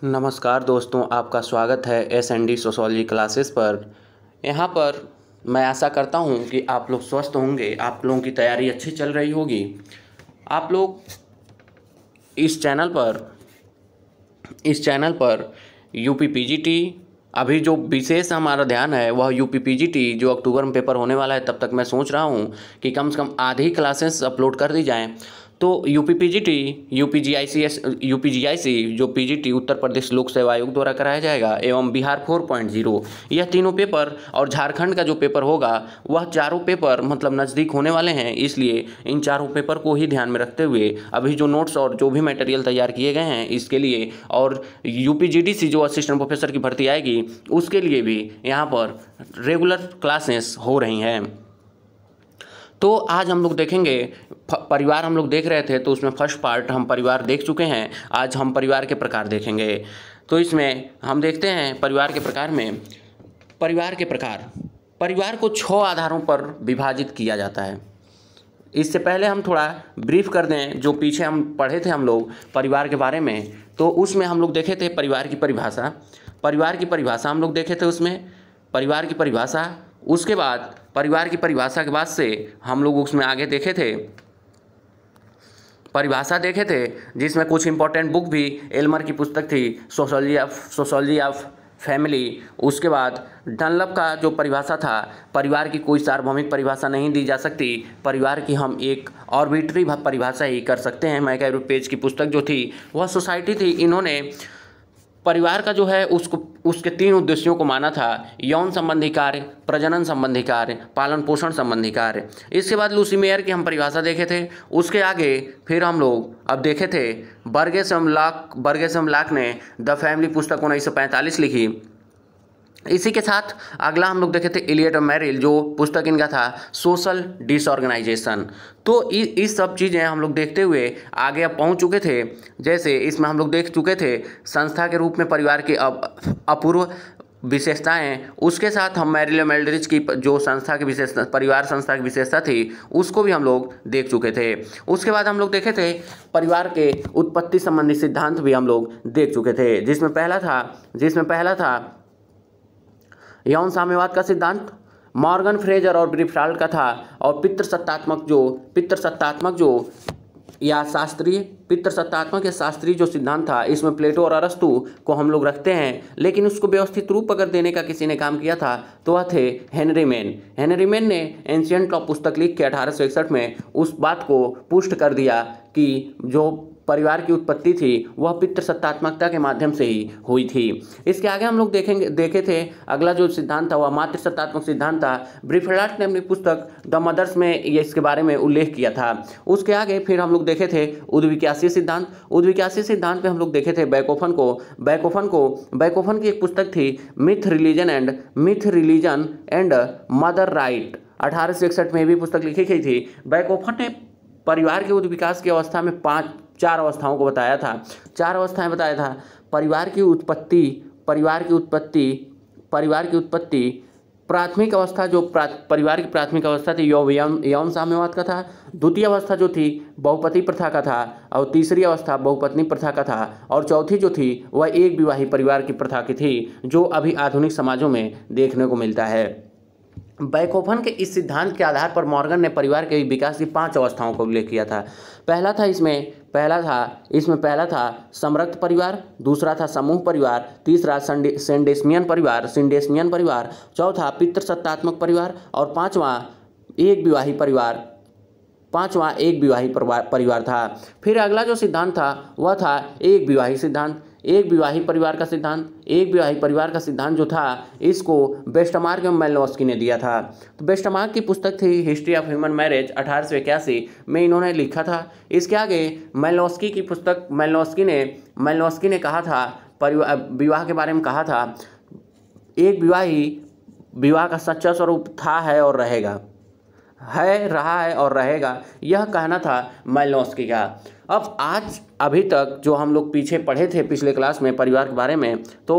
नमस्कार दोस्तों, आपका स्वागत है एस&डी सोशोलॉजी क्लासेस पर। यहाँ पर मैं आशा करता हूँ कि आप लोग स्वस्थ होंगे, आप लोगों की तैयारी अच्छी चल रही होगी। आप लोग इस चैनल पर यूपी-पीजीटी, अभी जो विशेष हमारा ध्यान है वह यूपी-पीजीटी जो अक्टूबर में पेपर होने वाला है, तब तक मैं सोच रहा हूँ कि कम से कम आधी क्लासेस अपलोड कर दी जाएँ। तो यूपी-पीजीटी, यूपीजीआईसी जो पीजीटी उत्तर प्रदेश लोक सेवा आयोग द्वारा कराया जाएगा, एवं बिहार 4.0, यह तीनों पेपर और झारखंड का जो पेपर होगा वह चारों पेपर मतलब नज़दीक होने वाले हैं। इसलिए इन चारों पेपर को ही ध्यान में रखते हुए अभी जो नोट्स और जो भी मटेरियल तैयार किए गए हैं इसके लिए, और यूपीजीडीसी जो असिस्टेंट प्रोफेसर की भर्ती आएगी उसके लिए भी यहाँ पर रेगुलर क्लासेस हो रही हैं। तो आज हम लोग देखेंगे परिवार। हम लोग देख रहे थे तो उसमें फर्स्ट पार्ट हम परिवार देख चुके हैं। आज हम परिवार के प्रकार देखेंगे। तो इसमें हम देखते हैं परिवार के प्रकार में, परिवार को 6 आधारों पर विभाजित किया जाता है। इससे पहले हम थोड़ा ब्रीफ कर दें, जो पीछे हम पढ़े थे हम लोग परिवार के बारे में, तो उसमें हम लोग देखे थे परिवार की परिभाषा हम लोग देखे थे। उसमें परिवार की परिभाषा, उसके बाद परिवार की परिभाषा के बाद से हम लोग उसमें आगे देखे थे परिभाषा देखे थे, जिसमें कुछ इंपॉर्टेंट बुक भी एल्मर की पुस्तक थी सोशोलॉजी ऑफ फैमिली। उसके बाद डनलप का जो परिभाषा था, परिवार की कोई सार्वभौमिक परिभाषा नहीं दी जा सकती, परिवार की हम एक आर्बिट्री परिभाषा ही कर सकते हैं। मैकएवरेट पेज की पुस्तक जो थी वह सोसाइटी थी। इन्होंने परिवार का जो है उसके 3 उद्देश्यों को माना था: यौन संबंधी कार्य, प्रजनन संबंधी कार्य, पालन पोषण संबंधी कार्य। इसके बाद लूसी मेयर की हम परिभाषा देखे थे। उसके आगे फिर हम लोग अब देखे थे बर्गेस लॉक ने द फैमिली पुस्तक 1945 लिखी। इसी के साथ अगला हम लोग देखे थे इलियट और मैरिल, जो पुस्तक इनका था सोशल डिसऑर्गेनाइजेशन। तो इस सब चीज़ें हम लोग देखते हुए आगे अब पहुंच चुके थे। जैसे इसमें हम लोग देख चुके थे संस्था के रूप में परिवार की अपूर्व विशेषताएं। उसके साथ हम मैरिल और मेल्ड्रिच की जो संस्था की विशेषता, परिवार संस्था की विशेषता थी, उसको भी हम लोग देख चुके थे। उसके बाद हम लोग देखे थे परिवार के उत्पत्ति संबंधी सिद्धांत भी हम लोग देख चुके थे, जिसमें पहला था यौन साम्यवाद का सिद्धांत, मॉर्गन फ्रेजर और ब्रीफाल्ट का था। और पितृसत्तात्मक या शास्त्रीय जो सिद्धांत था, इसमें प्लेटो और अरस्तु को हम लोग रखते हैं, लेकिन उसको व्यवस्थित रूप अगर देने का किसी ने काम किया था तो वह थे हेनरी मैन ने एंशिएंट लॉ पुस्तक लिख के 1861 में उस बात को पुष्ट कर दिया कि जो परिवार की उत्पत्ति थी वह पितृसत्तात्मकता के माध्यम से ही हुई थी। इसके आगे हम लोग देखे थे अगला जो सिद्धांत था वह मातृसत्तात्मक सिद्धांत था। ब्रीफाल्ट ने अपनी पुस्तक द मदर्स में ये इसके बारे में उल्लेख किया था। उसके आगे फिर हम लोग देखे थे उद्विकासीय सिद्धांत पे हम लोग देखे थे बैकोफन की एक पुस्तक थी myth religion and mother right. 1861 में भी पुस्तक लिखी गई थी। बैकोफन ने परिवार के उद्विकास की अवस्था में 4 अवस्थाओं को बताया था। 4 अवस्थाएं बताया था: परिवार की उत्पत्ति, प्राथमिक अवस्था जो परिवार की प्राथमिक अवस्था थी यौन साम्यवाद का था। द्वितीय अवस्था जो थी बहुपति प्रथा का था, और तीसरी अवस्था बहुपत्नी प्रथा का था, और चौथी जो थी वह एक विवाही परिवार की प्रथा की थी, जो अभी आधुनिक समाजों में देखने को मिलता है। बैकोफन के इस सिद्धांत के आधार पर मॉर्गन ने परिवार के विकास की 5 अवस्थाओं का उल्लेख किया था। पहला था समरक्त परिवार, दूसरा था समूह परिवार, तीसरा सिंडेस्मियन परिवार, चौथा पितृसत्तात्मक परिवार, और पांचवा एक विवाही परिवार था। फिर अगला जो सिद्धांत था वह था एक विवाही परिवार का सिद्धांत जो था, इसको वेस्टमार्क एवं मेलिनोव्स्की ने दिया था। तो वेस्टमार्क की पुस्तक थी हिस्ट्री ऑफ ह्यूमन मैरिज, 1881 में इन्होंने लिखा था। इसके आगे मेलिनोव्स्की की पुस्तक, मेलिनोव्स्की ने कहा था विवाह के बारे में कहा था, एक विवाह का सच्चा स्वरूप था, है रहा है और रहेगा, यह कहना था मेलिनोव्स्की का। अब अभी तक जो हम लोग पीछे पढ़े थे पिछले क्लास में परिवार के बारे में, तो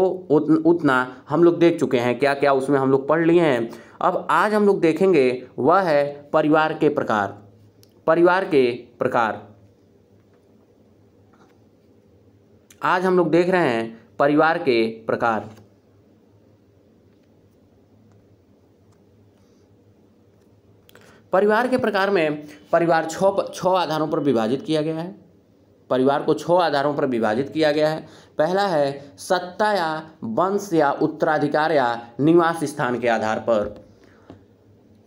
उतना हम लोग देख चुके हैं, क्या क्या उसमें हम लोग पढ़ लिए हैं। अब आज हम लोग देखेंगे वह है परिवार के प्रकार। आज हम लोग देख रहे हैं परिवार के प्रकार। परिवार के प्रकार में परिवार छह आधारों पर विभाजित किया गया है। परिवार को 6 आधारों पर विभाजित किया गया है। पहला है सत्ता या वंश या उत्तराधिकार या निवास स्थान के आधार पर।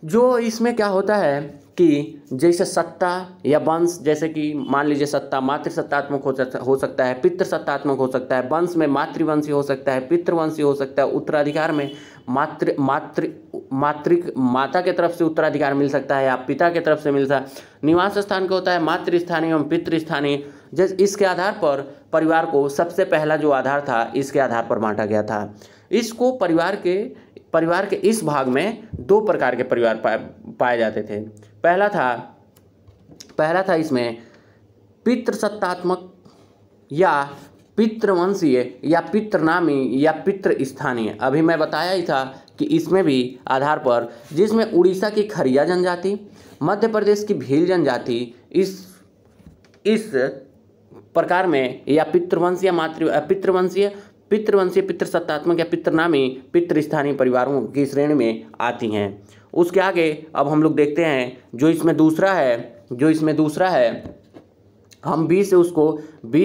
जो इसमें क्या होता है कि जैसे सत्ता या वंश, जैसे कि मान लीजिए सत्ता मातृसत्तात्मक हो सकता है, पितृसत्तात्मक हो सकता है, वंश में मातृवंशी हो सकता है, पितृवंशी हो सकता है, उत्तराधिकार में माता के तरफ से उत्तराधिकार मिल सकता है या पिता के तरफ से मिल सकता है। निवास स्थान का होता है मातृस्थानीय एवं पितृस्थानीय। जैसे इसके आधार पर परिवार को सबसे पहला जो आधार था इसके आधार पर बांटा गया था। इसको परिवार के इस भाग में 2 प्रकार के परिवार पाए जाते थे। पहला था इसमें पितृसत्तात्मक या पितृवंशीय या पितृनामी या पितृस्थानीय। अभी मैं बताया ही था कि इसमें भी आधार पर, जिसमें उड़ीसा की खरिया जनजाति, मध्य प्रदेश की भील जनजाति इस प्रकार में या पितृवंशीय पितृसत्तात्मक या पितृनामी पितृस्थानीय परिवारों की श्रेणी में आती हैं। उसके आगे अब हम लोग देखते हैं जो इसमें दूसरा है हम बी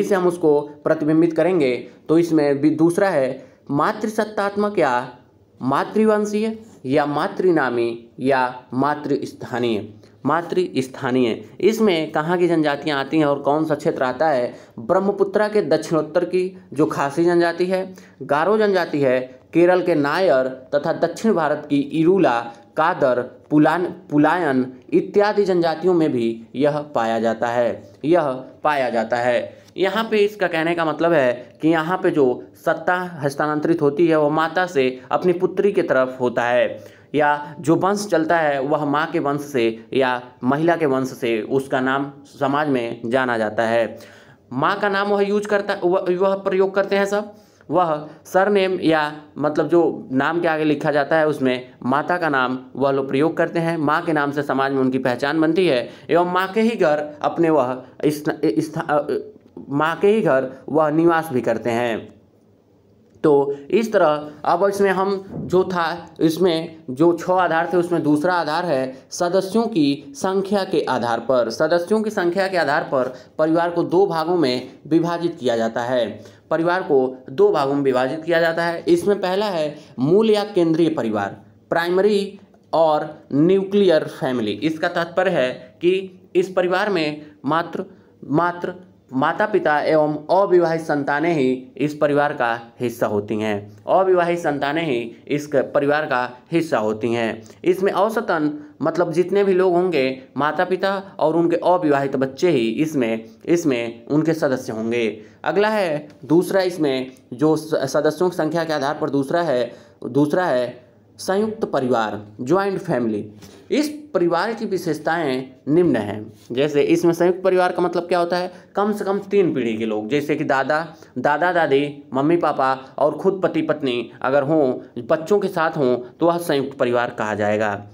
से हम उसको प्रतिबिंबित करेंगे। तो इसमें भी दूसरा है मातृसत्तात्मक या मातृवंशीय या मातृनामी या मातृस्थानीय। इसमें कहाँ की जनजातियाँ आती हैं और कौन सा क्षेत्र आता है? ब्रह्मपुत्रा के दक्षिणोत्तर की जो खासी जनजाति है, गारो जनजाति है, केरल के नायर तथा दक्षिण भारत की इरूला, कादर, पुलायन इत्यादि जनजातियों में भी यह पाया जाता है। यहाँ पे इसका कहने का मतलब है कि यहाँ पे जो सत्ता हस्तांतरित होती है वह माता से अपनी पुत्री की तरफ होता है, या जो वंश चलता है वह माँ के वंश से या महिला के वंश से उसका नाम समाज में जाना जाता है। माँ का नाम वह प्रयोग करते हैं सब, वह सरनेम या मतलब जो नाम के आगे लिखा जाता है उसमें माता का नाम वह लोग प्रयोग करते हैं। माँ के नाम से समाज में उनकी पहचान बनती है एवं माँ के ही घर वह निवास भी करते हैं। तो इस तरह अब इसमें इसमें जो 6 आधार थे उसमें दूसरा आधार है सदस्यों की संख्या के आधार पर। सदस्यों की संख्या के आधार पर परिवार को 2 भागों में विभाजित किया जाता है। इसमें पहला है मूल या केंद्रीय परिवार, प्राइमरी और न्यूक्लियर फैमिली। इसका तात्पर्य है कि इस परिवार में माता पिता एवं अविवाहित संतानें ही इस परिवार का हिस्सा होती हैं। इसमें औसतन मतलब जितने भी लोग होंगे माता पिता और उनके अविवाहित बच्चे ही इसमें उनके सदस्य होंगे। अगला है दूसरा, इसमें जो सदस्यों की संख्या के आधार पर दूसरा है संयुक्त परिवार, ज्वाइंट फैमिली। इस परिवार की विशेषताएं निम्न हैं। जैसे इसमें संयुक्त परिवार का मतलब क्या होता है? कम से कम 3 पीढ़ी के लोग, जैसे कि दादा दादी, मम्मी पापा और खुद पति पत्नी अगर हों, बच्चों के साथ हों तो वह संयुक्त परिवार कहा जाएगा।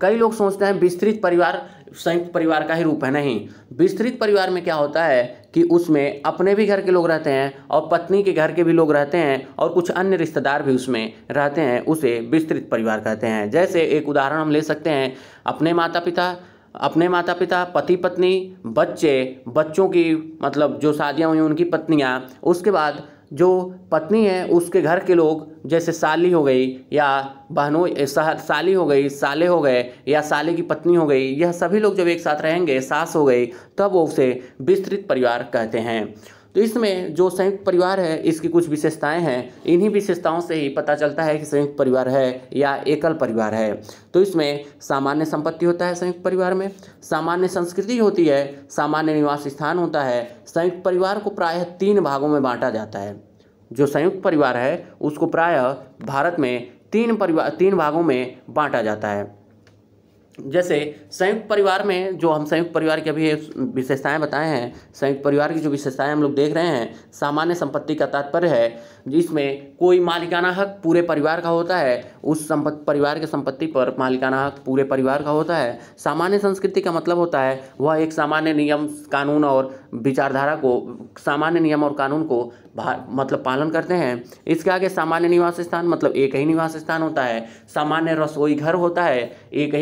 कई लोग सोचते हैं विस्तृत परिवार संयुक्त परिवार का ही रूप है। नहीं, विस्तृत परिवार में क्या होता है कि उसमें अपने भी घर के लोग रहते हैं और पत्नी के घर के भी लोग रहते हैं और कुछ अन्य रिश्तेदार भी उसमें रहते हैं, उसे विस्तृत परिवार कहते हैं। जैसे एक उदाहरण हम ले सकते हैं, अपने माता पिता, पति पत्नी, बच्चों की मतलब जो शादियां हुई उनकी पत्नियां, उसके बाद जो पत्नी है उसके घर के लोग, जैसे साली हो गई या बहनों, साली हो गई, साले हो गए या साले की पत्नी हो गई, यह सभी लोग जब एक साथ रहेंगे, सास हो गई, तब वो उसे विस्तृत परिवार कहते हैं। तो इसमें जो संयुक्त परिवार है इसकी कुछ विशेषताएं हैं। इन्हीं विशेषताओं से ही पता चलता है कि संयुक्त परिवार है या एकल परिवार है। तो इसमें सामान्य संपत्ति होता है संयुक्त परिवार में, सामान्य संस्कृति होती है, सामान्य निवास स्थान होता है। संयुक्त परिवार को प्रायः 3 भागों में बांटा जाता है। जो संयुक्त परिवार है उसको प्रायः भारत में 3 भागों में बांटा जाता है। जैसे संयुक्त परिवार में जो हम संयुक्त परिवार की अभी विशेषताएं बताए हैं, संयुक्त परिवार की जो विशेषताएं हम लोग देख रहे हैं, सामान्य संपत्ति का तात्पर्य है जिसमें कोई मालिकाना हक पूरे परिवार का होता है, उस परिवार की संपत्ति पर मालिकाना हक पूरे परिवार का होता है। सामान्य संस्कृति का मतलब होता है वह एक सामान्य नियम, कानून और विचारधारा को, सामान्य नियम और कानून को मतलब पालन करते हैं। इसके आगे सामान्य निवास स्थान मतलब एक ही निवास स्थान होता है। सामान्य रसोई घर होता है, एक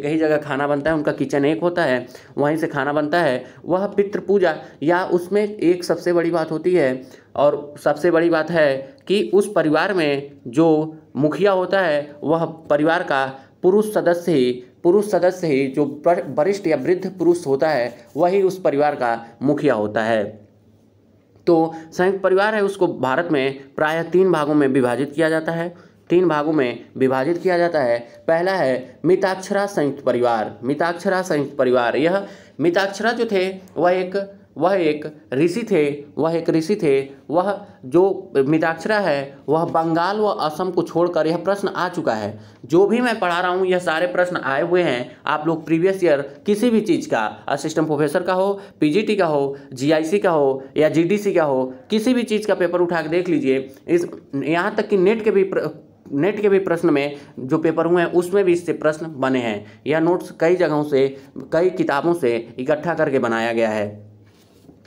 ही जगह खाना बनता है, उनका किचन एक होता है, वहीं से खाना बनता है। वह पितृ पूजा, या उसमें एक सबसे बड़ी बात होती है और सबसे बड़ी बात है कि उस परिवार में जो मुखिया होता है वह परिवार का पुरुष सदस्य ही जो वरिष्ठ या वृद्ध पुरुष होता है वही उस परिवार का मुखिया होता है। तो संयुक्त परिवार है उसको भारत में प्रायः 3 भागों में विभाजित किया जाता है। 3 भागों में विभाजित किया जाता है। पहला है मिताक्षरा संयुक्त परिवार। यह मिताक्षरा जो थे वह एक ऋषि थे। वह जो मिताक्षरा है वह बंगाल व असम को छोड़कर, यह प्रश्न आ चुका है, जो भी मैं पढ़ा रहा हूँ यह सारे प्रश्न आए हुए हैं। आप लोग प्रीवियस ईयर किसी भी चीज़ का, असिस्टेंट प्रोफेसर का हो, पीजीटी का हो, जीआईसी का हो या जीडीसी का हो, किसी भी चीज़ का पेपर उठा के देख लीजिए। यहाँ तक कि नेट के भी प्रश्न में जो पेपर हुए हैं उसमें भी इससे प्रश्न बने हैं। यह नोट्स कई जगहों से, कई किताबों से इकट्ठा करके बनाया गया है।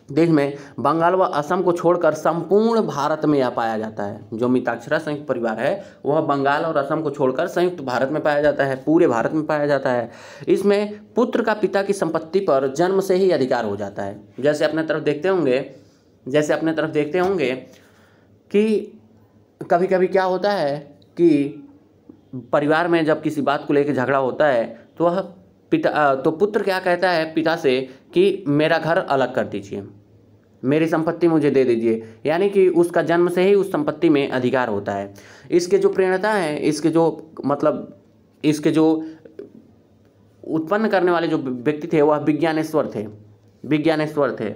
देश में बंगाल व असम को छोड़कर संपूर्ण भारत में यह पाया जाता है। जो मिताक्षरा संयुक्त परिवार है वह बंगाल और असम को छोड़कर संयुक्त भारत में पाया जाता है, पूरे भारत में पाया जाता है। इसमें पुत्र का पिता की संपत्ति पर जन्म से ही अधिकार हो जाता है। जैसे अपने तरफ देखते होंगे कि कभी कभी क्या होता है कि परिवार में जब किसी बात को लेकर झगड़ा होता है तो पुत्र क्या कहता है पिता से कि मेरा घर अलग कर दीजिए, मेरी संपत्ति मुझे दे दीजिए, यानी कि उसका जन्म से ही उस संपत्ति में अधिकार होता है। इसके जो प्रेरणा है, इसके जो उत्पन्न करने वाले जो व्यक्ति थे वह विज्ञानेश्वर थे।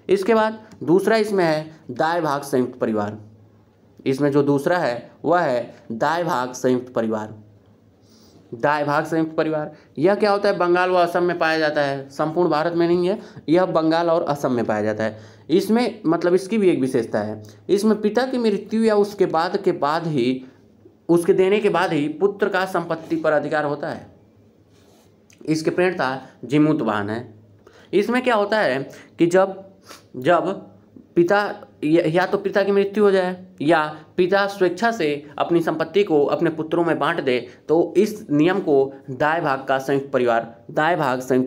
इसके बाद दूसरा इसमें है दाय भाग संयुक्त परिवार। इसमें जो दूसरा है वह है दाय भाग संयुक्त परिवार। यह क्या होता है, बंगाल व असम में पाया जाता है, संपूर्ण भारत में नहीं है, यह बंगाल और असम में पाया जाता है। इसमें मतलब इसकी भी एक विशेषता है, इसमें पिता की मृत्यु या उसके देने के बाद ही पुत्र का संपत्ति पर अधिकार होता है। इसके प्रेरणा जीमूत वाहन है। इसमें क्या होता है कि जब पिता या तो पिता की मृत्यु हो जाए या पिता स्वेच्छा से अपनी संपत्ति को अपने पुत्रों में बांट दे, तो इस नियम को दाय भाग संयुक्त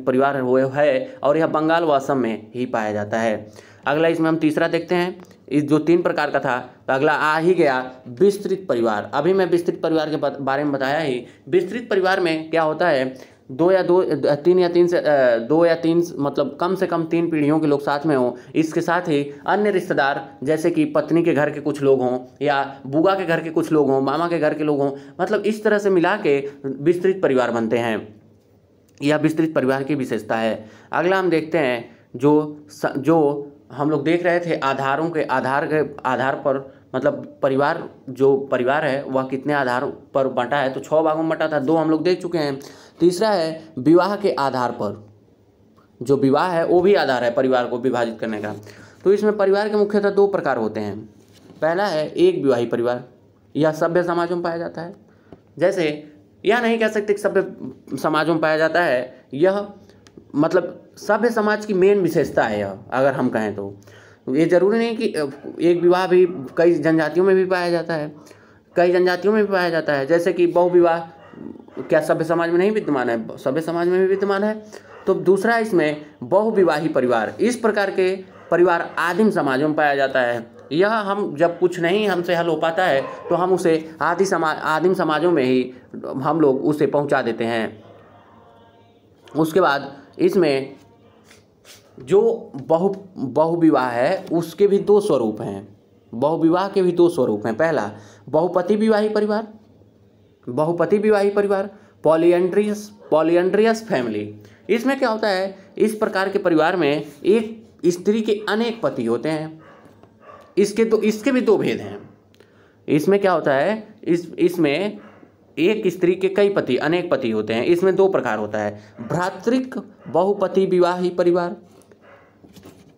परिवार है और यह बंगाल व असम में ही पाया जाता है। अगला इसमें हम तीसरा देखते हैं। इस जो 3 प्रकार का था, तो अगला आ ही गया विस्तृत परिवार। अभी मैं विस्तृत परिवार के बारे में बताया ही। विस्तृत परिवार में क्या होता है, 2 या 3 मतलब कम से कम 3 पीढ़ियों के लोग साथ में हों। इसके साथ ही अन्य रिश्तेदार जैसे कि पत्नी के घर के कुछ लोग हों या बुआ के घर के कुछ लोग हों, मामा के घर के लोग हों, मतलब इस तरह से मिला के विस्तृत परिवार बनते हैं। यह विस्तृत परिवार की विशेषता है। अगला हम देखते हैं जो हम लोग देख रहे थे आधारों के आधार पर, मतलब परिवार है वह कितने आधार पर बंटा है, तो 6 भागों में बंटा था, 2 हम लोग देख चुके हैं। तीसरा है विवाह के आधार पर, जो विवाह है वो भी आधार है परिवार को विभाजित करने का। तो इसमें परिवार के मुख्यतः 2 प्रकार होते हैं। पहला है एक विवाही परिवार, यह सभ्य समाजों में पाया जाता है। जैसे यह नहीं कह सकते कि सभ्य समाजों में पाया जाता है, यह मतलब सभ्य समाज की मेन विशेषता है यह, अगर हम कहें तो। ये जरूरी नहीं कि एक विवाह भी कई जनजातियों में भी पाया जाता है, जैसे कि बहु विवाह क्या सभ्य समाज में नहीं विद्यमान है, सभ्य समाज में भी विद्यमान है। तो दूसरा इसमें बहुविवाही परिवार, इस प्रकार के परिवार आदिम समाजों में पाया जाता है। यह हम जब कुछ नहीं हमसे हल हो पाता है तो हम उसे आदिम समाजों में ही हम लोग उसे पहुंचा देते हैं। उसके बाद इसमें जो बहुविवाह है उसके भी 2 स्वरूप हैं। बहुविवाह के भी 2 स्वरूप हैं। पहला बहुपति विवाही परिवार, पॉलीएंड्रियस फैमिली। इसमें क्या होता है, इस प्रकार के परिवार में एक स्त्री के अनेक पति होते हैं। इसके भी 2 भेद हैं। इसमें क्या होता है, इसमें एक स्त्री के कई पति, अनेक पति होते हैं। इसमें 2 प्रकार होता है, भ्रातृक बहुपति विवाही परिवार,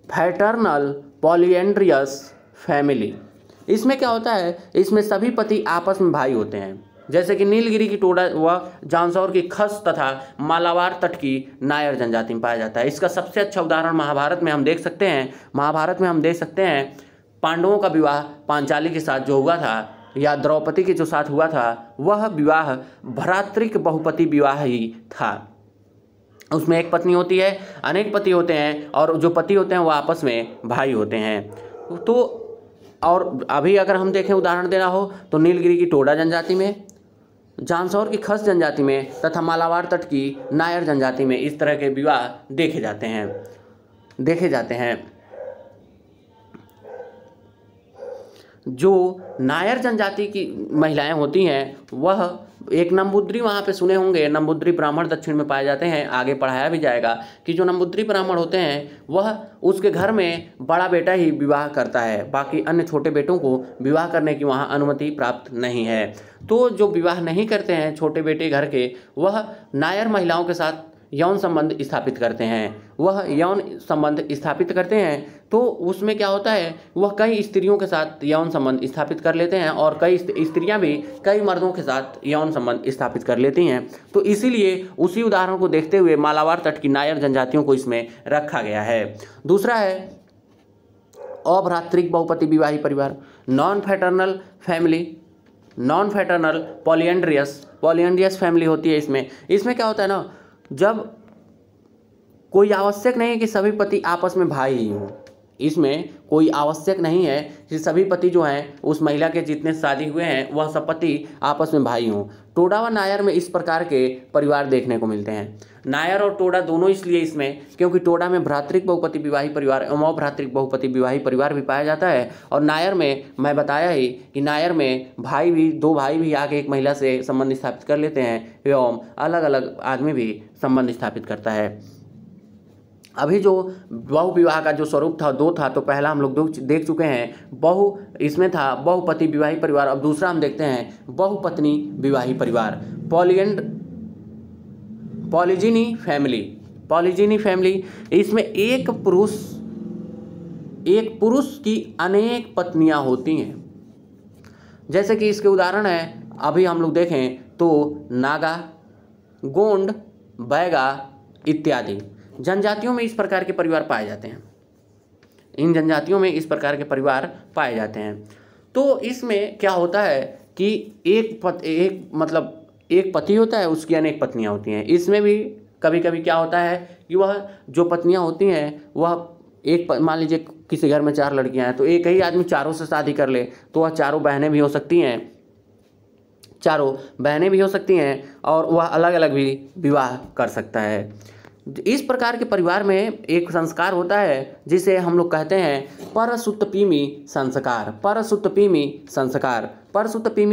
पैटर्नल पॉलीएंड्रियस फैमिली। इसमें क्या होता है, इसमें सभी पति आपस में भाई होते हैं। जैसे कि नीलगिरी की टोडा व जांसौर की खस तथा मालाबार तट की नायर जनजाति में पाया जाता है। इसका सबसे अच्छा उदाहरण महाभारत में हम देख सकते हैं। महाभारत में हम देख सकते हैं पांडवों का विवाह पांचाली के साथ जो हुआ था या द्रौपदी के जो साथ हुआ था, वह विवाह भ्रातृक बहुपति विवाह ही था। उसमें एक पत्नी होती है, अनेक पति होते हैं, और जो पति होते हैं वो आपस में भाई होते हैं। तो और अभी अगर हम देखें उदाहरण देना हो तो नीलगिरी की टोडा जनजाति में, जांसौर की खस जनजाति में तथा मालाबार तट की नायर जनजाति में इस तरह के विवाह देखे जाते हैं। जो नायर जनजाति की महिलाएं होती हैं वह एक नंबूद्री, वहाँ पे सुने होंगे नंबूद्री ब्राह्मण दक्षिण में पाए जाते हैं, आगे पढ़ाया भी जाएगा कि जो नंबूद्री ब्राह्मण होते हैं वह उसके घर में बड़ा बेटा ही विवाह करता है, बाकी अन्य छोटे बेटों को विवाह करने की वहाँ अनुमति प्राप्त नहीं है। तो जो विवाह नहीं करते हैं छोटे बेटे घर के, वह नायर महिलाओं के साथ यौन संबंध स्थापित करते हैं। तो उसमें क्या होता है, वह कई स्त्रियों के साथ यौन संबंध स्थापित कर लेते हैं और कई स्त्रियां भी कई मर्दों के साथ यौन संबंध स्थापित कर लेती हैं। तो इसीलिए उसी उदाहरण को देखते हुए मालाबार तट की नायर जनजातियों को इसमें रखा गया है। दूसरा है अभ्रातृक बहुपति विवाही परिवार, नॉन फैटर्नल फैमिली, नॉन फैटर्नल पॉलियंड्रियस फैमिली होती है। इसमें क्या होता है ना, जब कोई आवश्यक नहीं है कि सभी पति आपस में भाई ही हों, इसमें कोई आवश्यक नहीं है कि सभी पति जो हैं उस महिला के जितने शादी हुए हैं वह सब पति आपस में भाई हों। टोडा व नायर में इस प्रकार के परिवार देखने को मिलते हैं। नायर और टोडा दोनों इसलिए इसमें क्योंकि टोडा में भ्रातृक बहुपति विवाही परिवार एवं अभ्रातृक बहुपति विवाही परिवार भी पाया जाता है, और नायर में मैं बताया ही कि नायर में दो भाई भी आके एक महिला से संबंध स्थापित कर लेते हैं एवं अलग अलग आदमी भी संबंध स्थापित करता है। अभी जो बहु विवाह का जो स्वरूप था दो था, तो पहला हम लोग देख चुके हैं इसमें था बहुपति विवाही परिवार। अब दूसरा हम देखते हैं बहुपत्नी विवाही परिवार, पॉलीजिनी फैमिली। इसमें एक पुरुष की अनेक पत्नियां होती हैं। जैसे कि इसके उदाहरण है, अभी हम लोग देखें तो नागा, गोंड, बैगा इत्यादि जनजातियों में इस प्रकार के परिवार पाए जाते हैं। इन जनजातियों में इस प्रकार के परिवार पाए जाते हैं। तो इसमें क्या होता है कि एक पति होता है, उसकी अनेक पत्नियां होती हैं। इसमें भी कभी कभी क्या होता है कि वह जो पत्नियां होती हैं वह मान लीजिए किसी घर में 4 लड़कियां हैं, तो एक ही आदमी चारों से शादी कर ले तो वह चारों बहनें भी हो सकती हैं और वह अलग अलग भी विवाह कर सकता है। इस प्रकार के परिवार में एक संस्कार होता है जिसे हम लोग कहते हैं परसुत्तपीमी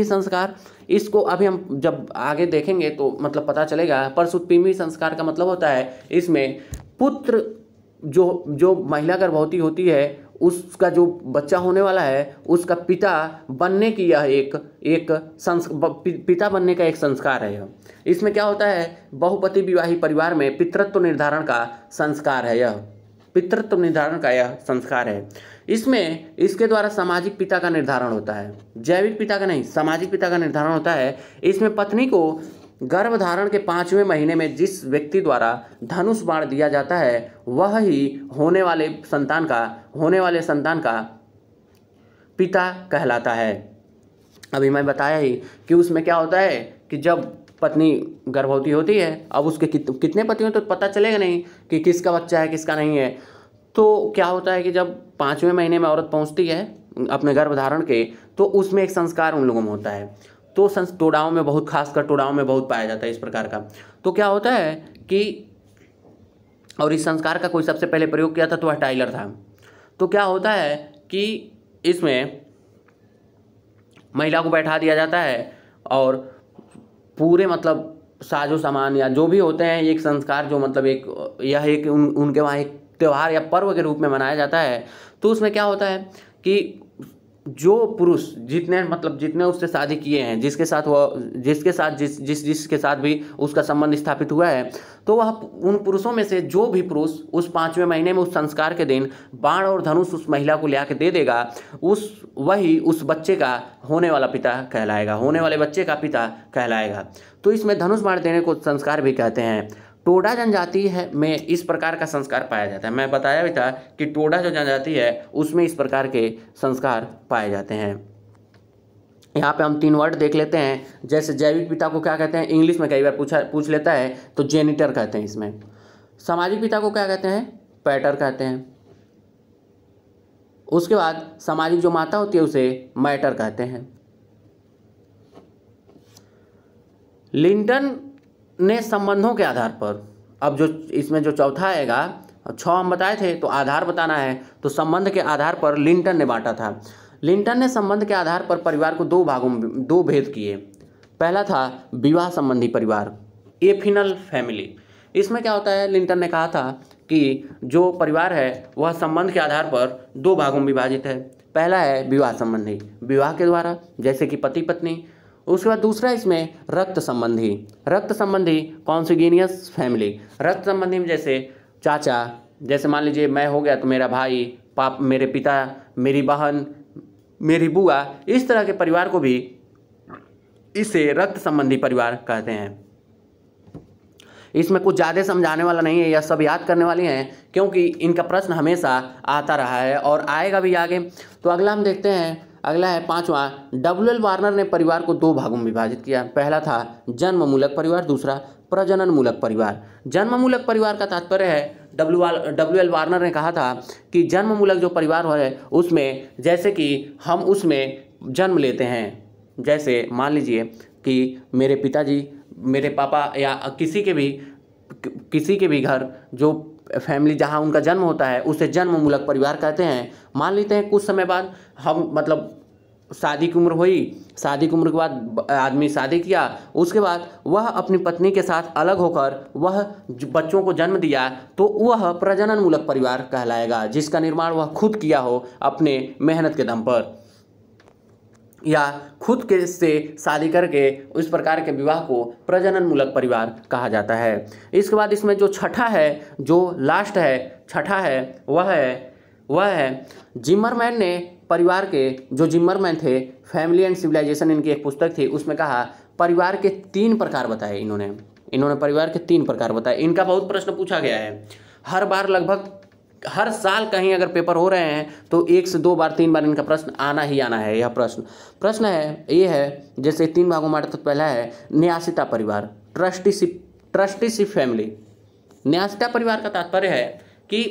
संस्कार। इसको अभी हम जब आगे देखेंगे तो मतलब पता चलेगा। परसुत्तपीमी संस्कार का मतलब होता है इसमें पुत्र जो महिला गर्भवती होती है उसका जो बच्चा होने वाला है उसका पिता बनने की यह पिता बनने का एक संस्कार है। यह इसमें क्या होता है, बहुपति विवाही परिवार में पितृत्व निर्धारण का संस्कार है। इसमें इसके द्वारा सामाजिक पिता का निर्धारण होता है, जैविक पिता का नहीं, सामाजिक पिता का निर्धारण होता है। इसमें पत्नी को गर्भधारण के 5वें महीने में जिस व्यक्ति द्वारा धनुष बाण दिया जाता है वह ही होने वाले संतान का पिता कहलाता है। अभी मैं बताया ही कि उसमें क्या होता है कि जब पत्नी गर्भवती होती है, अब उसके कितने पति हैं तो पता चलेगा नहीं कि किसका बच्चा है किसका नहीं है। तो क्या होता है कि जब 5वें महीने में औरत पहुंचती है अपने गर्भधारण के, तो उसमें एक संस्कार उन लोगों में होता है। तो टोडाओं में बहुत, खासकर टोडाओं में बहुत पाया जाता है इस प्रकार का। तो क्या होता है कि और इस संस्कार का कोई सबसे पहले प्रयोग किया था तो वह टाइलर था। तो क्या होता है कि इसमें महिला को बैठा दिया जाता है और पूरे मतलब साजो सामान या जो भी होते हैं, एक संस्कार जो मतलब उनके वहाँ एक त्यौहार या पर्व के रूप में मनाया जाता है। तो उसमें क्या होता है कि जो पुरुष जितने मतलब जितने उससे शादी किए हैं, जिसके साथ जिसके साथ भी उसका संबंध स्थापित हुआ है, तो वह उन पुरुषों में से जो भी पुरुष उस 5वें महीने में उस संस्कार के दिन बाण और धनुष उस महिला को ले आके दे देगा, वही उस बच्चे का होने वाला पिता कहलाएगा, होने वाले बच्चे का पिता कहलाएगा। तो इसमें धनुष बाण देने को संस्कार भी कहते हैं। टोडा जनजाति है में इस प्रकार का संस्कार पाया जाता है। मैं बताया भी था कि टोडा जो जनजाति है उसमें इस प्रकार के संस्कार पाए जाते हैं। यहाँ पे हम 3 वर्ड देख लेते हैं। जैसे जैविक पिता को क्या कहते हैं, इंग्लिश में कई बार पूछ लेता है, तो जेनिटर कहते हैं इसमें। सामाजिक पिता को क्या कहते हैं, पैटर कहते हैं। उसके बाद सामाजिक जो माता होती है उसे मैटर कहते हैं। लिंटन ने संबंधों के आधार पर, अब जो इसमें जो चौथा आएगा, 6 हम बताए थे तो आधार बताना है, तो संबंध के आधार पर लिंटन ने बांटा था। लिंटन ने संबंध के आधार पर परिवार को 2 भागों में 2 भेद किए। पहला था विवाह संबंधी परिवार, एफिनल फैमिली। इसमें क्या होता है, लिंटन ने कहा था कि जो परिवार है वह संबंध के आधार पर 2 भागों में विभाजित है। पहला है विवाह संबंधी, विवाह के द्वारा जैसे कि पति पत्नी। उसके बाद दूसरा इसमें रक्त संबंधी, रक्त संबंधी कॉन्सिग्यूनियस फैमिली। रक्त संबंधी में जैसे चाचा, जैसे मान लीजिए मैं हो गया तो मेरा भाई, मेरे पिता, मेरी बहन, मेरी बुआ, इस तरह के परिवार को भी इसे रक्त संबंधी परिवार कहते हैं। इसमें कुछ ज़्यादा समझाने वाला नहीं है, यह सब याद करने वाली हैं क्योंकि इनका प्रश्न हमेशा आता रहा है और आएगा भी आगे। तो अगला हम देखते हैं, अगला है 5वां। डब्ल्यूएल वार्नर ने परिवार को 2 भागों में विभाजित किया। पहला था जन्ममूलक परिवार, दूसरा प्रजनन मूलक परिवार। जन्ममूलक परिवार का तात्पर्य है, डब्ल्यूएल वार्नर ने कहा था कि जन्ममूलक जो परिवार है उसमें जैसे कि हम उसमें जन्म लेते हैं, जैसे मान लीजिए कि मेरे पिताजी, मेरे पापा या किसी के भी घर जो फैमिली जहाँ उनका जन्म होता है उसे जन्ममूलक परिवार कहते हैं। मान लेते हैं कुछ समय बाद हम मतलब शादी की उम्र हुई, शादी की उम्र के बाद आदमी शादी किया, उसके बाद वह अपनी पत्नी के साथ अलग होकर वह बच्चों को जन्म दिया, तो वह प्रजनन मूलक परिवार कहलाएगा, जिसका निर्माण वह खुद किया हो अपने मेहनत के दम पर या खुद के से शादी करके। इस प्रकार के विवाह को प्रजनन मूलक परिवार कहा जाता है। इसके बाद इसमें जो छठा है, जो लास्ट है, छठा है, वह है जिमरमैन ने परिवार के, जो जिमरमैन थे, फैमिली एंड सिविलाइजेशन इनकी एक पुस्तक थी, उसमें कहा परिवार के 3 प्रकार बताए। इन्होंने परिवार के 3 प्रकार बताए। इनका बहुत प्रश्न पूछा गया है, हर बार लगभग हर साल कहीं अगर पेपर हो रहे हैं तो 1 से 2 बार 3 बार इनका प्रश्न आना ही आना है। यह प्रश्न है, ये है जैसे 3 भागों में। तो पहला है न्यासिता परिवार, ट्रस्टीशिप फैमिली। न्यासिता परिवार का तात्पर्य है कि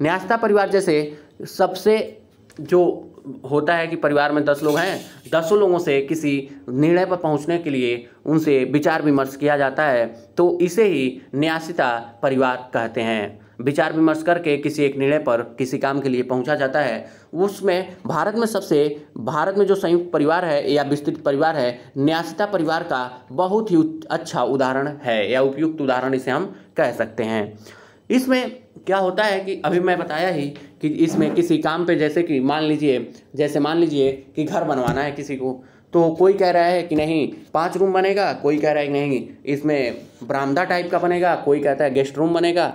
न्यासिता परिवार जैसे सबसे जो होता है कि परिवार में 10 लोग हैं, 10 लोगों से किसी निर्णय पर पहुंचने के लिए उनसे विचार विमर्श किया जाता है, तो इसे ही न्यासिता परिवार कहते हैं। विचार विमर्श करके किसी एक निर्णय पर किसी काम के लिए पहुंचा जाता है। उसमें भारत में जो संयुक्त परिवार है या विस्तृत परिवार है, न्यासिता परिवार का बहुत ही अच्छा उदाहरण है या उपयुक्त उदाहरण इसे हम कह सकते हैं। इसमें क्या होता है कि अभी मैं बताया ही कि इसमें किसी काम पे जैसे मान लीजिए कि घर बनवाना है किसी को, तो कोई कह रहा है कि नहीं 5 रूम बनेगा, कोई कह रहा है कि नहीं इसमें बरामदा टाइप का बनेगा, कोई कहता है गेस्ट रूम बनेगा।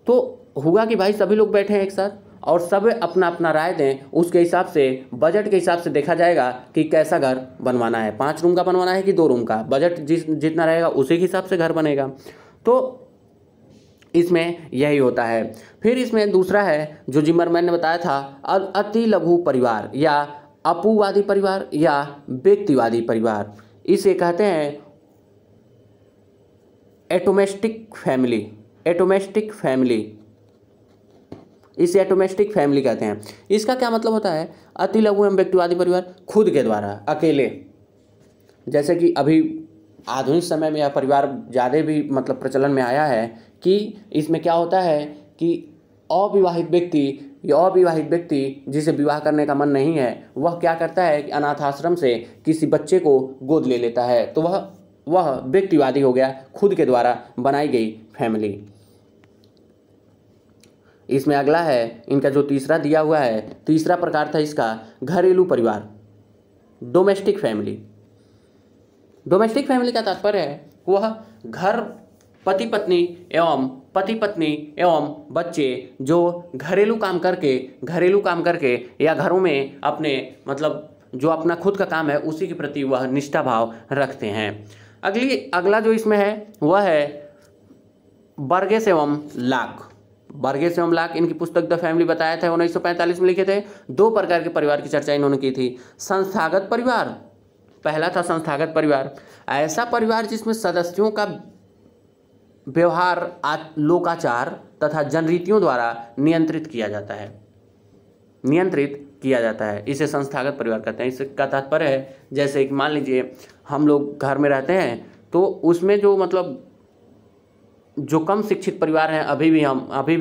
तो होगा कि भाई सभी लोग बैठे हैं एक साथ और सब अपना अपना राय दें, उसके हिसाब से बजट के हिसाब से देखा जाएगा कि कैसा घर बनवाना है, 5 रूम का बनवाना है कि 2 रूम का। बजट जितना रहेगा उसी के हिसाब से घर बनेगा। तो इसमें यही होता है। फिर इसमें दूसरा है जो जिमरमैन ने बताया था, अति लघु परिवार या अपुवादी परिवार या व्यक्तिवादी परिवार। इसे कहते हैं एटोमेस्टिक फैमिली। इसे एटोमेस्टिक फैमिली कहते हैं। इसका क्या मतलब होता है, अति लघु एवं व्यक्तिवादी परिवार, खुद के द्वारा अकेले। जैसे कि अभी आधुनिक समय में यह परिवार ज़्यादा भी मतलब प्रचलन में आया है कि इसमें क्या होता है कि अविवाहित व्यक्ति जिसे विवाह करने का मन नहीं है, वह क्या करता है कि अनाथ आश्रम से किसी बच्चे को गोद ले लेता है, तो वह व्यक्तिवादी हो गया, खुद के द्वारा बनाई गई फैमिली। इसमें अगला है इनका जो तीसरा दिया हुआ है, तीसरा प्रकार था इसका घरेलू परिवार, डोमेस्टिक फैमिली। डोमेस्टिक फैमिली का तात्पर्य है वह घर पति पत्नी एवं बच्चे जो घरेलू काम करके या घरों में अपने मतलब जो अपना खुद का काम है उसी के प्रति वह निष्ठा भाव रखते हैं। अगला जो इसमें है वह है बर्गेस एवं लाक। इनकी पुस्तक द फैमिली बताया था 1945 में लिखे थे। 2 प्रकार के परिवार की चर्चा इन्होंने की थी। संस्थागत परिवार, पहला था संस्थागत परिवार, ऐसा परिवार जिसमें सदस्यों का व्यवहार लोकाचार तथा जनरीतियों द्वारा नियंत्रित किया जाता है, इसे संस्थागत परिवार कहते हैं। इसका तात्पर्य है जैसे कि मान लीजिए हम लोग घर में रहते हैं तो उसमें जो मतलब जो कम शिक्षित परिवार हैं, अभी भी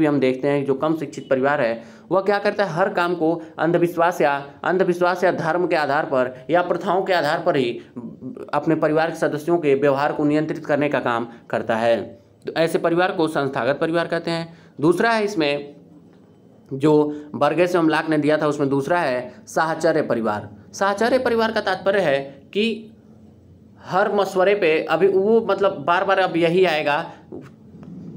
हम देखते हैं जो कम शिक्षित परिवार है वह क्या करता है, हर काम को अंधविश्वास या धर्म के आधार पर या प्रथाओं के आधार पर ही अपने परिवार के सदस्यों के व्यवहार को नियंत्रित करने का काम करता है। तो ऐसे परिवार को संस्थागत परिवार कहते हैं। दूसरा है इसमें जो बर्गेस एवं लाक ने दिया था, उसमें दूसरा है साहचर्य परिवार। साहचर्य परिवार का तात्पर्य है कि हर मशवरे पे अभी वो मतलब बार बार अब यही आएगा,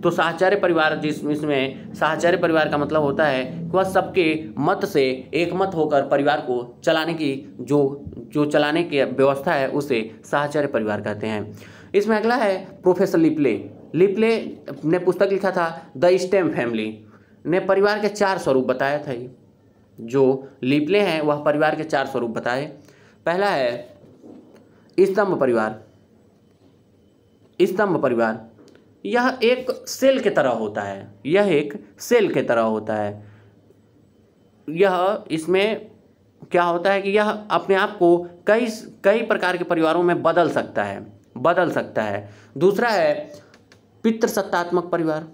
तो साहचर्य परिवार जिसमें साहचर्य परिवार का मतलब होता है कि वह सबके मत से एकमत होकर परिवार को चलाने की जो चलाने की व्यवस्था है उसे साहचर्य परिवार कहते हैं। इसमें अगला है प्रोफेसर लिपले ने पुस्तक लिखा था द स्टेम फैमिली, ने परिवार के 4 स्वरूप बताया था। जो लिपले हैं वह परिवार के 4 स्वरूप बताए। पहला है स्तंभ परिवार, यह एक सेल की तरह होता है। यह इसमें क्या होता है कि यह अपने आप को कई प्रकार के परिवारों में बदल सकता है। दूसरा है पितृसत्तात्मक परिवार,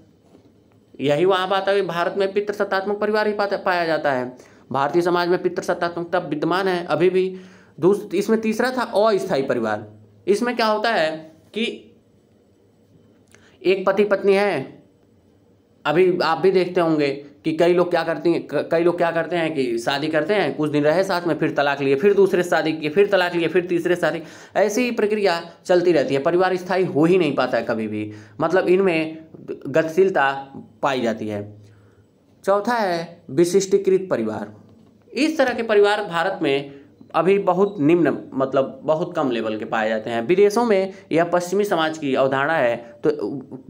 यही वहाँ बात है। भारत में पितृसत्तात्मक परिवार ही पाया जाता है। भारतीय समाज में पितृसत्तात्मकता विद्यमान है अभी भी। इसमें तीसरा था अस्थायी परिवार। इसमें क्या होता है कि एक पति पत्नी है, अभी आप भी देखते होंगे कि कई लोग क्या करते हैं कि शादी करते हैं, कुछ दिन रहे साथ में, फिर तलाक लिए, फिर दूसरे से शादी किए, फिर तलाक लिए, फिर तीसरे शादी, ऐसी ही प्रक्रिया चलती रहती है। परिवार स्थायी हो ही नहीं पाता है कभी भी, मतलब इनमें गतिशीलता पाई जाती है। चौथा है विशिष्टीकृत परिवार। इस तरह के परिवार भारत में अभी बहुत निम्न मतलब बहुत कम लेवल के पाए जाते हैं। विदेशों में यह पश्चिमी समाज की अवधारणा है, तो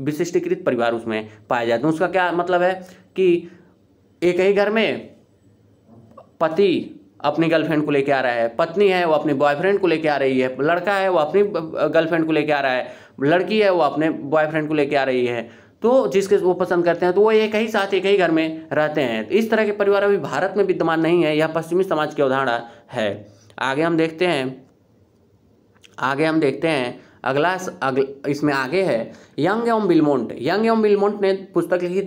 विशिष्टीकृत परिवार उसमें पाए जाते हैं। उसका क्या मतलब है कि एक ही घर में पति अपनी गर्लफ्रेंड को लेके आ रहा है, पत्नी है वो अपने बॉयफ्रेंड को लेके आ रही है, लड़का है वो अपनी गर्लफ्रेंड को लेके आ रहा है, लड़की है वो अपने बॉयफ्रेंड को लेके आ रही है, तो जिसके वो पसंद करते हैं तो वो एक ही घर में रहते हैं। तो इस तरह के परिवार अभी भारत में विद्यमान नहीं है, यह पश्चिमी समाज की अवधारणा है। आगे हम देखते हैं इसमें आगे है यंग एवं बिलमोंट ने पुस्तक लिखी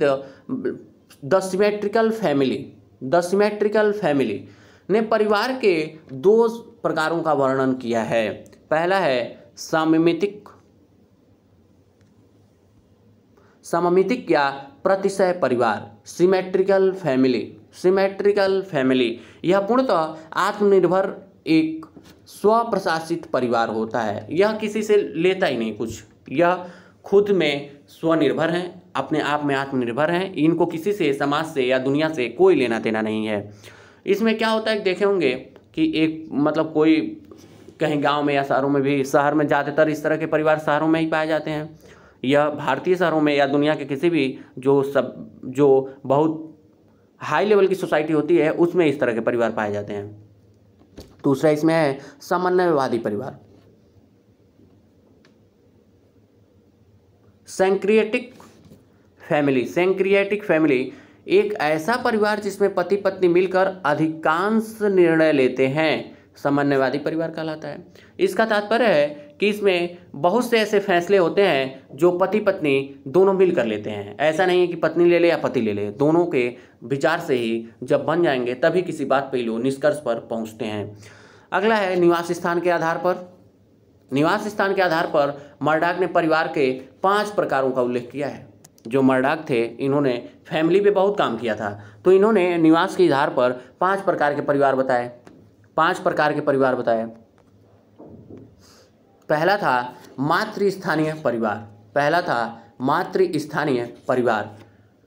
द सिमेट्रिकल फैमिली ने परिवार के 2 प्रकारों का वर्णन किया है। पहला है सममितिक या प्रतिशय परिवार, सिमेट्रिकल फैमिली। यह पूर्णतः आत्मनिर्भर एक स्वप्रशासित परिवार होता है। यह किसी से लेता ही नहीं कुछ, यह खुद में स्वनिर्भर हैं, अपने आप में आत्मनिर्भर हैं। इनको किसी से, समाज से या दुनिया से कोई लेना देना नहीं है। इसमें क्या होता है देखे होंगे कि एक मतलब कोई कहीं गांव में या शहरों में भी, शहर में ज़्यादातर इस तरह के परिवार शहरों में ही पाए जाते हैं। यह भारतीय शहरों में या दुनिया के किसी भी जो बहुत हाई लेवल की सोसाइटी होती है उसमें इस तरह के परिवार पाए जाते हैं। दूसरा इसमें है समन्वयवादी परिवार, सेंक्रिएटिक फैमिली एक ऐसा परिवार जिसमें पति पत्नी मिलकर अधिकांश निर्णय लेते हैं, समन्वयवादी परिवार कहलाता है। इसका तात्पर्य है कि इसमें बहुत से ऐसे फैसले होते हैं जो पति पत्नी दोनों मिलकर लेते हैं। ऐसा नहीं है कि पत्नी ले ले या पति ले ले, दोनों के विचार से ही जब बन जाएंगे तभी किसी बात पे लोग निष्कर्ष पर पहुंचते हैं। अगला है निवास स्थान के आधार पर मर्डॉक ने परिवार के 5 प्रकारों का उल्लेख किया है। जो मर्डॉक थे, इन्होंने फैमिली पे बहुत काम किया था। तो इन्होंने निवास के आधार पर 5 प्रकार के परिवार बताए। 5 प्रकार के परिवार बताए। पहला था मातृस्थानीय परिवार। पहला था मातृस्थानीय परिवार,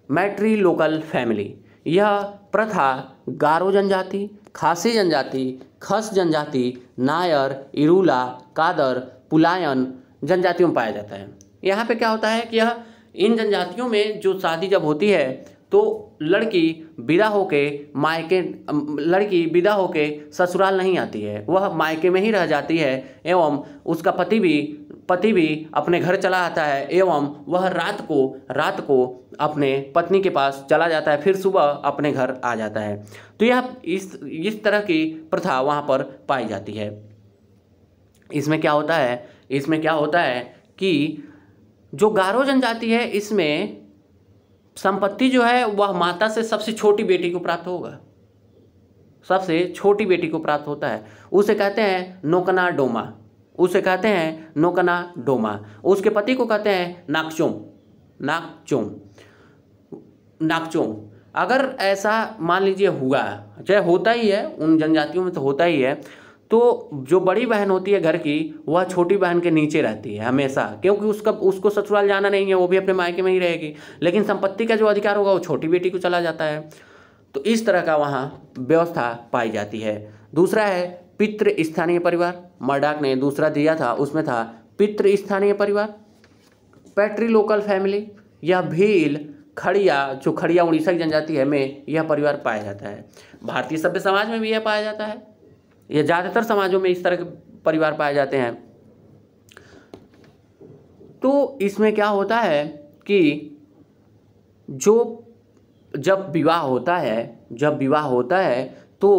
मैट्री लोकल फैमिली। यह प्रथा गारो जनजाति, खासी जनजाति, खस जनजाति, नायर, इरूला, कादर, पुलायन जनजातियों में पाया जाता है। यहाँ पे क्या होता है कि यह इन जनजातियों में जो शादी जब होती है तो लड़की विदा होके ससुराल नहीं आती है, वह मायके में ही रह जाती है एवं उसका पति भी अपने घर चला आता है एवं वह रात को अपने पत्नी के पास चला जाता है, फिर सुबह अपने घर आ जाता है। तो यह इस तरह की प्रथा वहाँ पर पाई जाती है। इसमें क्या होता है कि जो गारो जनजाति है, इसमें संपत्ति जो है वह माता से सबसे छोटी बेटी को प्राप्त होगा, सबसे छोटी बेटी को प्राप्त होता है। उसे कहते हैं नोकना डोमा। उसके पति को कहते हैं नाकचोम। अगर ऐसा मान लीजिए हुआ, चाहे होता ही है, उन जनजातियों में तो होता ही है, तो जो बड़ी बहन होती है घर की, वह छोटी बहन के नीचे रहती है हमेशा, क्योंकि उसको ससुराल जाना नहीं है, वो भी अपने मायके में ही रहेगी, लेकिन संपत्ति का जो अधिकार होगा वो छोटी बेटी को चला जाता है। तो इस तरह का वहाँ व्यवस्था पाई जाती है। दूसरा है पितृस्थानीय परिवार। मर्डॉक ने दूसरा दिया था, उसमें था पितृस्थानीय परिवार, पैट्री लोकल फैमिली। यह भील, खड़िया उड़ीसा की जनजाति है में यह परिवार पाया जाता है। भारतीय सभ्य समाज में भी यह पाया जाता है, ये ज़्यादातर समाजों में इस तरह के परिवार पाए जाते हैं। तो इसमें क्या होता है कि जब विवाह होता है तो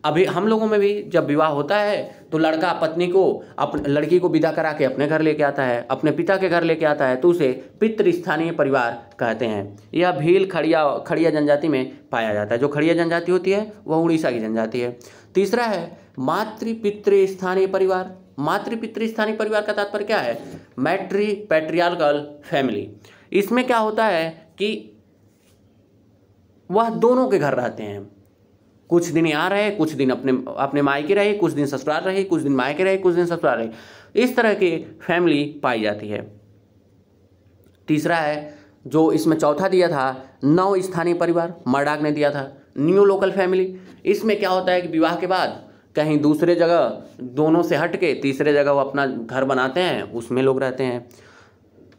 अभी हम लोगों में भी जब विवाह होता है तो लड़का पत्नी को लड़की को विदा करा के अपने घर लेके आता है, अपने पिता के घर लेके आता है, तो उसे पितृस्थानीय परिवार कहते हैं। यह भील, खड़िया जनजाति में पाया जाता है। जो खड़िया जनजाति होती है वह उड़ीसा की जनजाति है। तीसरा है मातृपितृस्थानीय परिवार। मातृपितृस्थानीय परिवार का तात्पर्य क्या है? Patriarchal family. इसमें क्या होता है कि वह दोनों के घर रहते हैं, कुछ दिन यहाँ रहे, कुछ दिन अपने मायके रहे, कुछ दिन ससुराल रहे, कुछ दिन मायके रहे, कुछ दिन ससुराल रहे, इस तरह की फैमिली पाई जाती है। तीसरा है जो इसमें चौथा दिया था नव स्थानीय परिवार, मर्डॉक ने दिया था न्यू लोकल फैमिली। इसमें क्या होता है कि विवाह के बाद कहीं दूसरे जगह दोनों से हट के तीसरे जगह वो अपना घर बनाते हैं, उसमें लोग रहते हैं।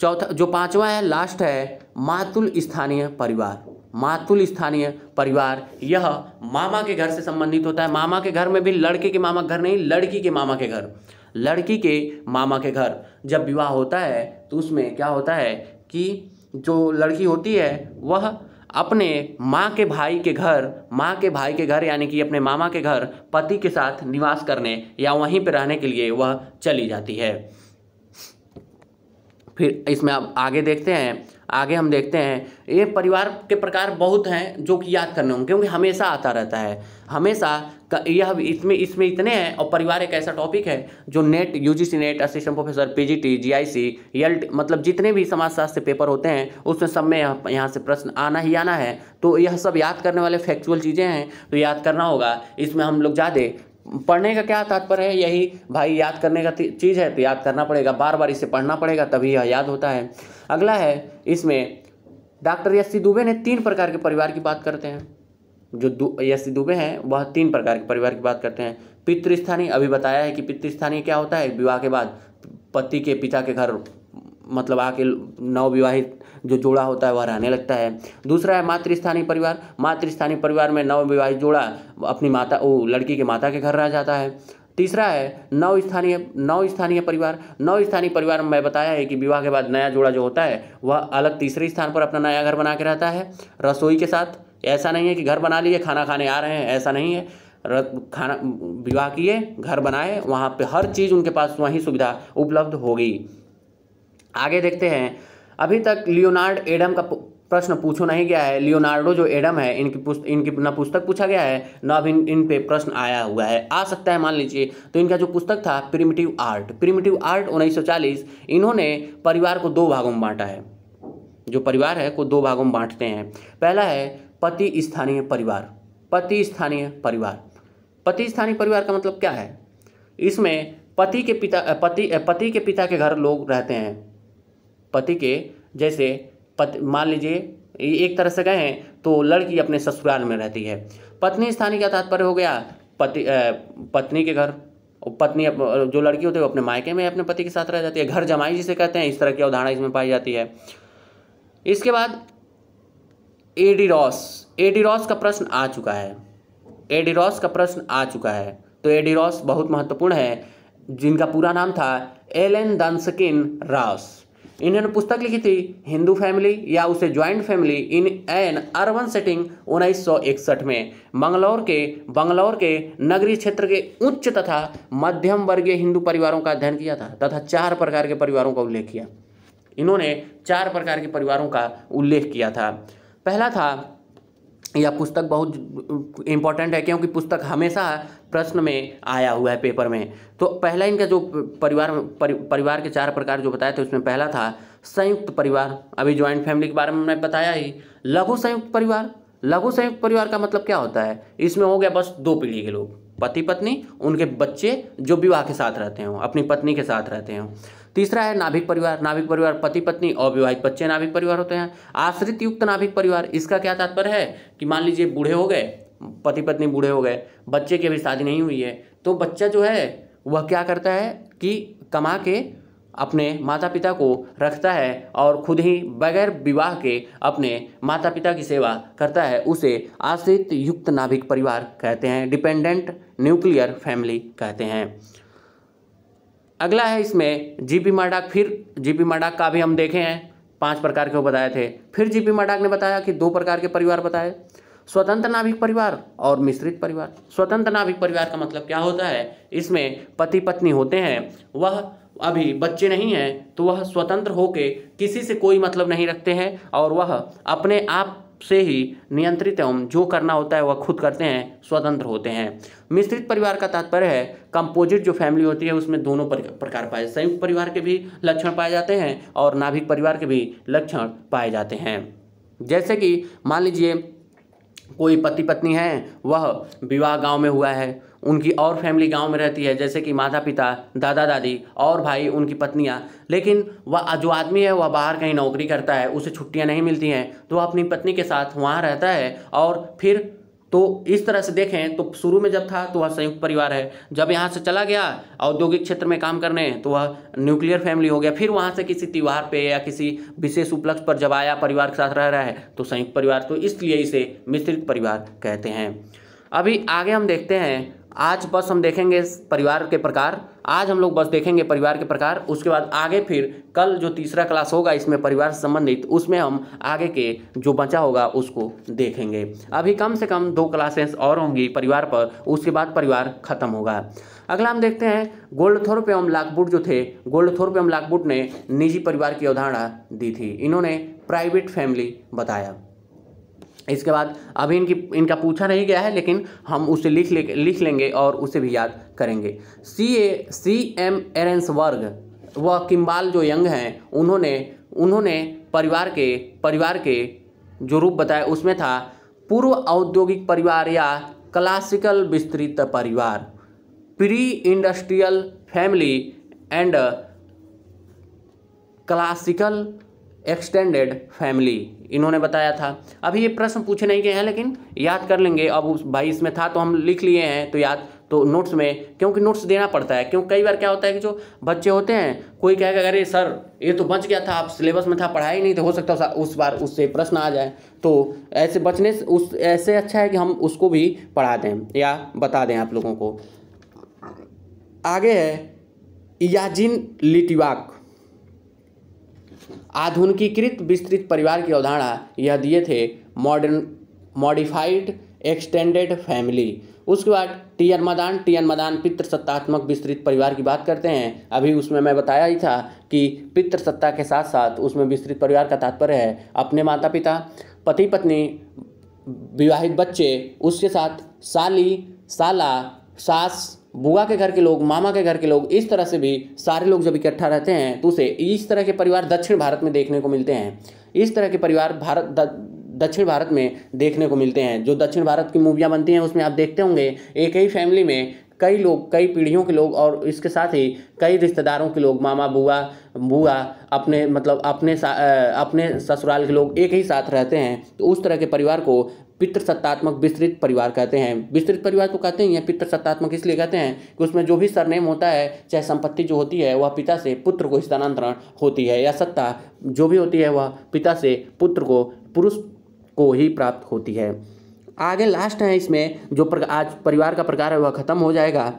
चौथा जो पांचवा है, लास्ट है मातुल स्थानीय परिवार। मातुल स्थानीय परिवार यह मामा के घर से संबंधित होता है। मामा के घर में भी लड़के के मामा घर नहीं, लड़की के मामा के घर। लड़की के मामा के घर जब विवाह होता है तो उसमें क्या होता है कि जो लड़की होती है वह अपने माँ के भाई के घर यानी कि अपने मामा के घर पति के साथ निवास करने या वहीं पर रहने के लिए वह चली जाती है। फिर इसमें अब आगे हम देखते हैं ये परिवार के प्रकार बहुत हैं जो कि याद करने होंगे, क्योंकि हमेशा आता रहता है, हमेशा यह इसमें इतने हैं। और परिवार एक ऐसा टॉपिक है जो net, UGC net, assistant professor, PGT, GIC, LT, मतलब जितने भी समाजशास्त्र पेपर होते हैं उसमें सब में यहाँ से प्रश्न आना ही आना है। तो यह सब याद करने वाले फैक्चुअल चीज़ें हैं, तो याद करना होगा। इसमें हम लोग ज़्यादा पढ़ने का क्या तात्पर्य है, यही भाई याद करने का चीज़ है, तो याद करना पड़ेगा, बार बार इसे पढ़ना पड़ेगा तभी यह याद होता है। अगला है, इसमें डॉक्टर एस सी दुबे ने 3 प्रकार के परिवार की बात करते हैं। जो एस सी दुबे हैं वह 3 प्रकार के परिवार की बात करते हैं। पितृस्थानीय, अभी बताया है कि पितृस्थानीय क्या होता है, विवाह के बाद पति के पिता के घर मतलब आके नवविवाहित जो जोड़ा होता है वह रहने लगता है। दूसरा है मातृस्थानीय परिवार। मातृस्थानीय परिवार में नवविवाहित जोड़ा अपनी लड़की के माता के घर रह जाता है। तीसरा है नव स्थानीय परिवार। नव स्थानीय परिवार में मैं बताया है कि विवाह के बाद नया जोड़ा जो होता है वह अलग तीसरे स्थान पर अपना नया घर बना के रहता है रसोई के साथ। ऐसा नहीं है कि घर बना लिए खाना खाने आ रहे हैं, ऐसा नहीं है। खाना विवाह किए, घर बनाए, वहाँ पे हर चीज़ उनके पास वहीं सुविधा उपलब्ध होगी। आगे देखते हैं, अभी तक लियोनार्ड एडम का प्रश्न पूछो नहीं गया है। लियोनार्डो जो एडम है इनकी न पुस्तक पूछा गया है न अब इन पे प्रश्न आया हुआ है, आ सकता है मान लीजिए। तो इनका जो पुस्तक था प्रिमिटिव आर्ट 1940, इन्होंने परिवार को 2 भागों में बांटा है। जो परिवार है को दो भागों में बांटते हैं। पहला है पति स्थानीय परिवार। पति स्थानीय परिवार, पति स्थानीय परिवार का मतलब क्या है? इसमें पति के पिता के घर लोग रहते हैं। पति के जैसे मान लीजिए एक तरह से कहें तो लड़की अपने ससुराल में रहती है। पत्नी स्थानीय का तात्पर्य हो गया पत्नी के घर, पत्नी जो लड़की होती है वो अपने मायके में अपने पति के साथ रह जाती है। घर जमाई जिसे कहते हैं, इस तरह की अवधारणा इसमें पाई जाती है। इसके बाद एडिरॉस का प्रश्न आ चुका है। एडिरॉस का प्रश्न आ चुका है, तो एडिरॉस बहुत महत्वपूर्ण है, जिनका पूरा नाम था एलन डनस्किन रॉस। इन्होंने पुस्तक लिखी थी हिंदू फैमिली या उसे joint family in an urban setting 1961 में। बंगलौर के नगरीय क्षेत्र के उच्च तथा मध्यम वर्गीय हिंदू परिवारों का अध्ययन किया था तथा 4 प्रकार के परिवारों का उल्लेख किया। इन्होंने 4 प्रकार के परिवारों का उल्लेख किया था। पहला था, यह पुस्तक बहुत इम्पॉर्टेंट है क्योंकि पुस्तक हमेशा प्रश्न में आया हुआ है पेपर में। तो पहला इनका जो परिवार के 4 प्रकार जो बताए थे उसमें पहला था संयुक्त परिवार। अभी ज्वाइंट फैमिली के बारे में मैंने बताया ही। लघु संयुक्त परिवार, लघु संयुक्त परिवार का मतलब क्या होता है? इसमें हो गया बस 2 पीढ़ी के लोग, पति पत्नी, उनके बच्चे जो विवाह के साथ रहते हों, अपनी पत्नी के साथ रहते हों। तीसरा है नाभिक परिवार। नाभिक परिवार पति पत्नी और विवाहित बच्चे नाभिक परिवार होते हैं। आश्रित युक्त नाभिक परिवार, इसका क्या तात्पर्य है कि मान लीजिए बूढ़े हो गए, पति पत्नी बूढ़े हो गए, बच्चे की अभी शादी नहीं हुई है, तो बच्चा जो है वह क्या करता है कि कमा के अपने माता पिता को रखता है और खुद ही बगैर विवाह के अपने माता पिता की सेवा करता है, उसे आश्रित युक्त नाभिक परिवार कहते हैं, डिपेंडेंट न्यूक्लियर फैमिली कहते हैं। अगला है इसमें जीपी मर्डॉक। फिर जीपी मर्डॉक का भी हम देखे हैं 5 प्रकार के वो बताए थे। फिर जीपी मर्डॉक ने बताया कि 2 प्रकार के परिवार बताए, स्वतंत्र नाभिक परिवार और मिश्रित परिवार। स्वतंत्र नाभिक परिवार का मतलब क्या होता है? इसमें पति पत्नी होते हैं, वह अभी बच्चे नहीं हैं, तो वह स्वतंत्र होके किसी से कोई मतलब नहीं रखते हैं और वह अपने आप से ही नियंत्रित एवं जो करना होता है वह खुद करते हैं, स्वतंत्र होते हैं। मिश्रित परिवार का तात्पर्य है कंपोजिट जो फैमिली होती है उसमें दोनों प्रकार पाए, संयुक्त परिवार के भी लक्षण पाए जाते हैं और नाभिक परिवार के भी लक्षण पाए जाते हैं। जैसे कि मान लीजिए कोई पति पत्नी है, वह विवाह गांव में हुआ है, उनकी और फैमिली गांव में रहती है, जैसे कि माता पिता, दादा दादी और भाई, उनकी पत्नियां, लेकिन वह जो आदमी है वह बाहर कहीं नौकरी करता है, उसे छुट्टियां नहीं मिलती हैं, तो वह अपनी पत्नी के साथ वहाँ रहता है। और फिर तो इस तरह से देखें तो शुरू में जब था तो वह संयुक्त परिवार है, जब यहाँ से चला गया औद्योगिक क्षेत्र में काम करने तो वह न्यूक्लियर फैमिली हो गया, फिर वहाँ से किसी त्यौहार पे या किसी विशेष उपलक्ष्य पर जब आया परिवार के साथ रह रहा है तो संयुक्त परिवार, तो इसलिए इसे मिश्रित परिवार कहते हैं। अभी आगे हम देखते हैं, आज बस हम देखेंगे परिवार के प्रकार, आज हम लोग बस देखेंगे परिवार के प्रकार, उसके बाद आगे फिर कल जो तीसरा क्लास होगा इसमें परिवार से संबंधित, उसमें हम आगे के जो बचा होगा उसको देखेंगे। अभी कम से कम 2 क्लासेस और होंगी परिवार पर, उसके बाद परिवार खत्म होगा। अगला हम देखते हैं गोल्डथोर्प एवं लॉकवुड जो थे, गोल्डथोर्प एवं लॉकवुड ने निजी परिवार की अवधारणा दी थी, इन्होंने प्राइवेट फैमिली बताया। इसके बाद अभी इनका पूछा नहीं गया है लेकिन हम उसे लिख लेंगे और उसे भी याद करेंगे। C.M. एरेंसबर्ग व किम्बाल जो यंग हैं, उन्होंने परिवार के जो रूप बताए उसमें था पूर्व औद्योगिक परिवार या क्लासिकल विस्तृत परिवार, pre industrial family and classical extended family, इन्होंने बताया था। अभी ये प्रश्न पूछे नहीं गए हैं लेकिन याद कर लेंगे। अब उस भाई इसमें था तो हम लिख लिए हैं, तो याद तो नोट्स में, क्योंकि नोट्स देना पड़ता है, क्योंकि कई बार क्या होता है कि जो बच्चे होते हैं कोई कहेगा अरे सर ये तो बच गया था, आप सिलेबस में था, पढ़ाया ही नहीं, तो हो सकता है उस बार उससे प्रश्न आ जाए, तो ऐसे बचने से ऐसे अच्छा है कि हम उसको भी पढ़ा दें या बता दें आप लोगों को। आगे है याजिन लिटिवाक, आधुनिकीकृत विस्तृत परिवार की अवधारणा यह दिए थे मॉडिफाइड एक्सटेंडेड फैमिली। उसके बाद टी.एन. मदान पितृसत्तात्मक विस्तृत परिवार की बात करते हैं। अभी उसमें मैं बताया ही था कि पितृसत्ता के साथ साथ उसमें विस्तृत परिवार का तात्पर्य है अपने माता पिता, पति पत्नी, विवाहित बच्चे, उसके साथ साली, साला, सास, बुआ के घर के लोग, मामा के घर के लोग, इस तरह से भी सारे लोग जब इकट्ठा रहते हैं तो उसे इस तरह के परिवार दक्षिण भारत में देखने को मिलते हैं। इस तरह के परिवार दक्षिण भारत में देखने को मिलते हैं। जो दक्षिण भारत की मूवियाँ बनती हैं उसमें आप देखते होंगे एक ही फैमिली में कई लोग, कई पीढ़ियों के लोग और इसके साथ ही कई रिश्तेदारों के लोग, मामा बुआ अपने मतलब अपने ससुराल के लोग एक ही साथ रहते हैं। तो उस तरह के परिवार को पितृसत्तात्मक विस्तृत परिवार कहते हैं। विस्तृत परिवार तो कहते ही हैं, पितृसत्तात्मक इसलिए कहते हैं कि उसमें जो भी सरनेम होता है, चाहे संपत्ति जो होती है वह पिता से पुत्र को स्थानांतरण होती है, या सत्ता जो भी होती है वह पिता से पुत्र को, पुरुष को ही प्राप्त होती है। आगे लास्ट है इसमें जो आज परिवार का प्रकार है वह खत्म हो जाएगा।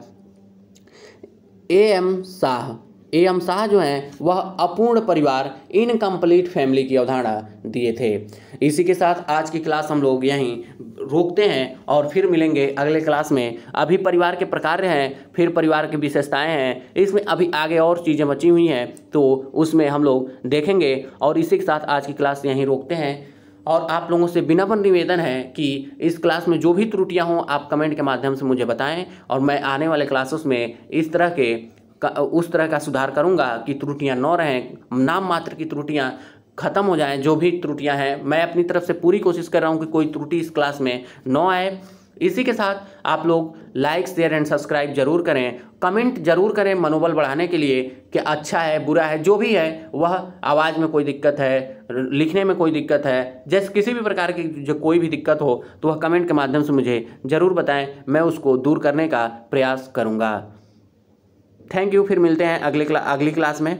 एम शाह जो हैं वह अपूर्ण परिवार, इनकम्प्लीट फैमिली की अवधारणा दिए थे। इसी के साथ आज की क्लास हम लोग यहीं रोकते हैं और फिर मिलेंगे अगले क्लास में। अभी परिवार के प्रकार हैं, फिर परिवार की विशेषताएं हैं, इसमें अभी आगे और चीज़ें बची हुई हैं तो उसमें हम लोग देखेंगे। और इसी के साथ आज की क्लास यहीं रोकते हैं और आप लोगों से विनम्र निवेदन है कि इस क्लास में जो भी त्रुटियां हों आप कमेंट के माध्यम से मुझे बताएं और मैं आने वाले क्लासेस में उस तरह का सुधार करूंगा कि त्रुटियां न रहें, नाम मात्र की त्रुटियां खत्म हो जाएं। जो भी त्रुटियां हैं मैं अपनी तरफ से पूरी कोशिश कर रहा हूं कि कोई त्रुटि इस क्लास में न आए। इसी के साथ आप लोग लाइक, शेयर एंड सब्सक्राइब जरूर करें, कमेंट जरूर करें मनोबल बढ़ाने के लिए कि अच्छा है, बुरा है, जो भी है वह, आवाज़ में कोई दिक्कत है, लिखने में कोई दिक्कत है, जैसे किसी भी प्रकार की जो कोई भी दिक्कत हो तो वह कमेंट के माध्यम से मुझे ज़रूर बताएं, मैं उसको दूर करने का प्रयास करूँगा। थैंक यू, फिर मिलते हैं अगली क्लास में।